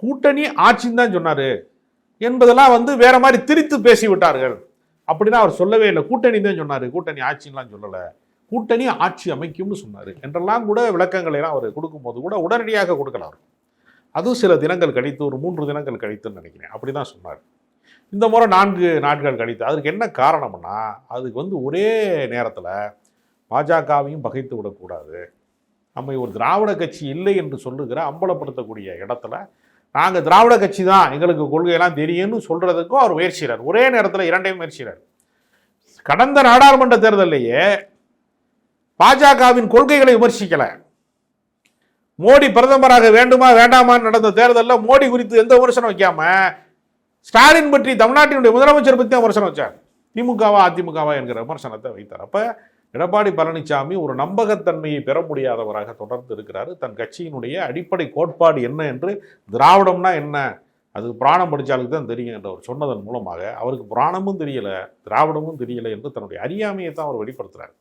கூட்டணி ஆட்சின்னு தான் சொன்னாரு என்பதெல்லாம் வேற மாதிரி திரித்து பேசி விட்டார்கள். அப்படின்னா அவர் சொல்லவே இல்லை, கூட்டணி தான் சொன்னாரு, கூட்டணி ஆட்சின்லாம் சொல்லல, கூட்டணி ஆட்சி அமைக்கும்னு சொன்னாரு என்றெல்லாம் கூட விளக்கங்களை எல்லாம் அவர் கொடுக்கும்போது கூட உடனடியாக கொடுக்கலாம். அதுவும் சில தினங்கள் கழித்து, ஒரு 3 தினங்கள் கழித்துன்னு நினைக்கிறேன், அப்படிதான் சொன்னார். இந்த முறை 4 நாட்கள் கழித்து. அதற்கு என்ன காரணம்னா, அதுக்கு ஒரே நேரத்தில் பாஜகவையும் பகைத்து விடக்கூடாது, நம்ம ஒரு திராவிட கட்சி இல்லை என்று சொல்லுகிற அம்பலப்படுத்தக்கூடிய இடத்துல நாங்கள் திராவிட கட்சி தான், எங்களுக்கு கொள்கையெல்லாம் தெரியும்னு சொல்றதுக்கும் அவர் முயற்சிறார். ஒரே நேரத்தில் 2டையும் முயற்சிறார். கடந்த நாடாளுமன்ற தேர்தலையே பாஜகவின் கொள்கைகளை விமர்சிக்கல, மோடி பிரதமராக வேண்டுமா வேண்டாமான்னு நடந்த தேர்தலில் மோடி குறித்து எந்த விமர்சனம் வைக்காம ஸ்டாலின் பற்றி தமிழ்நாட்டினுடைய முதலமைச்சர் பற்றி தான் விமர்சனம் வச்சார். திமுகவா அதிமுகவா என்கிற விமர்சனத்தை வைத்தார். அப்ப எடப்பாடி பழனிசாமி ஒரு நம்பகத்தன்மையை பெற முடியாதவராக தொடர்ந்து இருக்கிறார். தன் கட்சியினுடைய அடிப்படை கோட்பாடு என்ன என்று, திராவிடம்னா என்ன, அது புராணம் படித்தாலுக்கு தான் தெரியும் என்று அவர் சொன்னதன் மூலமாக அவருக்கு புராணமும் தெரியல, திராவிடமும் தெரியல என்று தன்னுடைய அறியாமையை தான் அவர் வெளிப்படுத்துறார்.